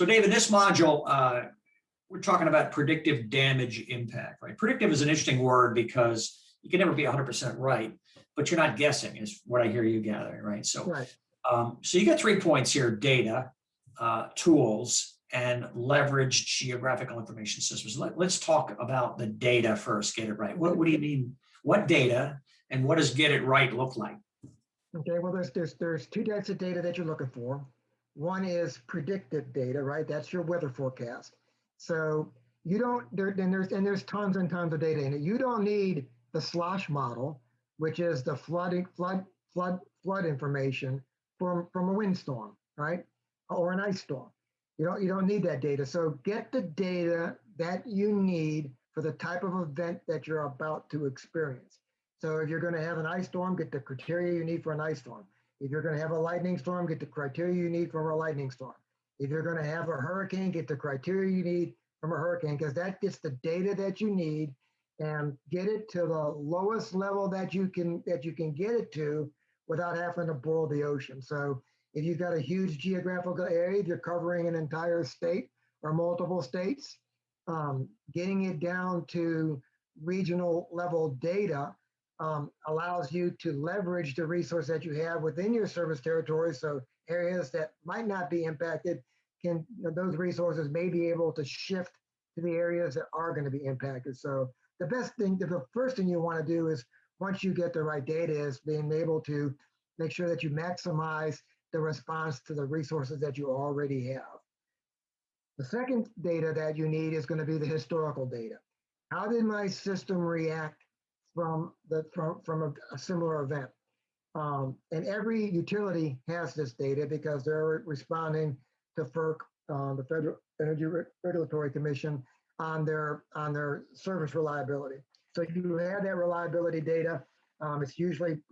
So Dave, in this module, we're talking about predictive damage impact, right? Predictive is an interesting word because you can never be 100% right, but you're not guessing is what I hear you gathering, right? So, Right. So you got 3 points here: data, tools, and leveraged geographical information systems. Let's talk about the data first. Get it right. What do you mean? What data and what does get it right look like? Okay, well, there's 2 types of data that you're looking for. One is predictive data, right? That's your weather forecast. So you don't there's tons and tons of data in it. You don't need the slosh model, which is the flood information from a windstorm, right? Or an ice storm. You don't need that data. So get the data that you need for the type of event that you're about to experience. So if you're going to have an ice storm, get the criteria you need for an ice storm. If you're going to have a lightning storm, get the criteria you need from a lightning storm. If you're going to have a hurricane, get the criteria you need from a hurricane, because that gets the data that you need and get it to the lowest level that you can get it to without having to boil the ocean. So if you've got a huge geographical area, if you're covering an entire state or multiple states, getting it down to regional level data allows you to leverage the resource that you have within your service territory. So areas that might not be impacted those resources may be able to shift to the areas that are going to be impacted. So the first thing you want to do is, once you get the right data, is being able to make sure that you maximize the response to the resources that you already have. The second data that you need is going to be the historical data. How did my system react from a similar event? And every utility has this data because they're responding to FERC, the Federal Energy Regulatory Commission, on their service reliability. So you have that reliability data. It's usually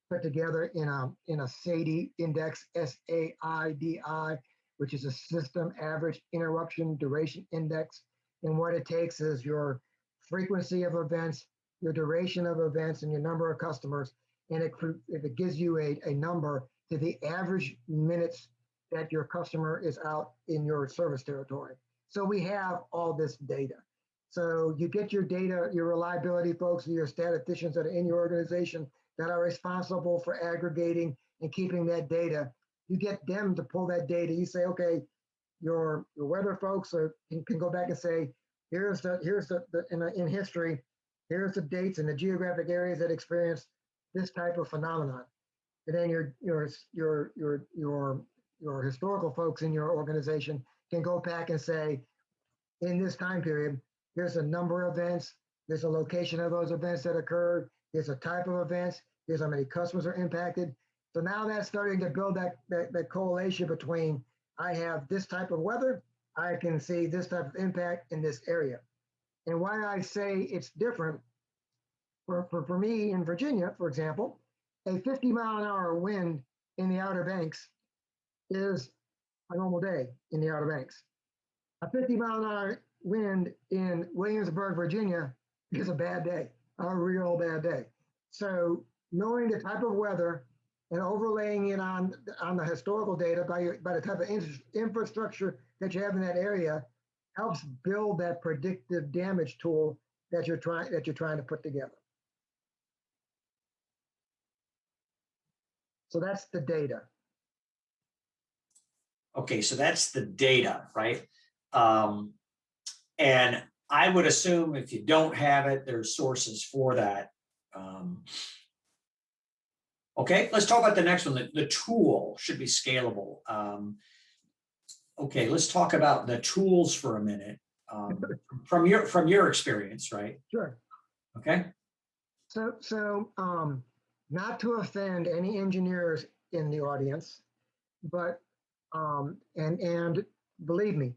put together in a SAIDI index, SAIDI, which is a System Average Interruption Duration Index. And what it takes is your frequency of events, your duration of events, and your number of customers. And it gives you a number to the average minutes that your customer is out in your service territory. So we have all this data. So you get your data, your reliability folks, your statisticians that are in your organization that are responsible for aggregating and keeping that data. You get them to pull that data. You say, okay, your weather folks can go back and say, in history, here's the dates and the geographic areas that experience this type of phenomenon. And then your historical folks in your organization can go back and say, in this time period, here's a number of events, there's a location of those events that occurred, here's a type of events, here's how many customers are impacted. So now that's starting to build that correlation between, I have this type of weather, I can see this type of impact in this area. And why I say it's different, for me in Virginia, for example, a 50-mile-an-hour wind in the Outer Banks is a normal day in the Outer Banks. A 50-mile-an-hour wind in Williamsburg, Virginia is a bad day, a real bad day. So knowing the type of weather and overlaying it on the historical data by the type of infrastructure that you have in that area helps build that predictive damage tool that you're trying to put together. So that's the data. Okay, so that's the data, right? And I would assume if you don't have it, there's sources for that. Okay, let's talk about the next one. The tool should be scalable. Okay, let's talk about the tools for a minute. From your experience, right? Sure. Okay. So not to offend any engineers in the audience, but and believe me,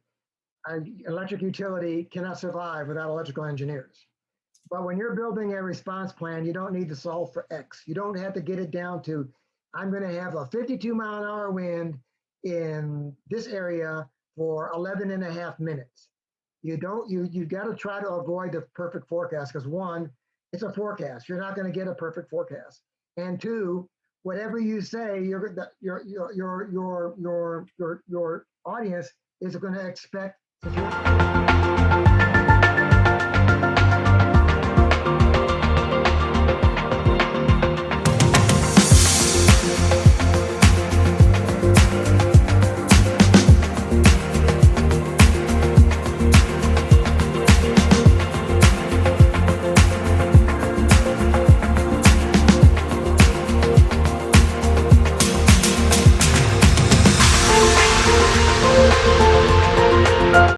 electric utility cannot survive without electrical engineers. But when you're building a response plan, you don't need to solve for X. You don't have to get it down to, I'm going to have a 52-mile-an-hour wind in this area for 11 and a half minutes. You've got to try to avoid the perfect forecast, because one, it's a forecast. You're not going to get a perfect forecast. And two, whatever you say, your audience is going to expect security.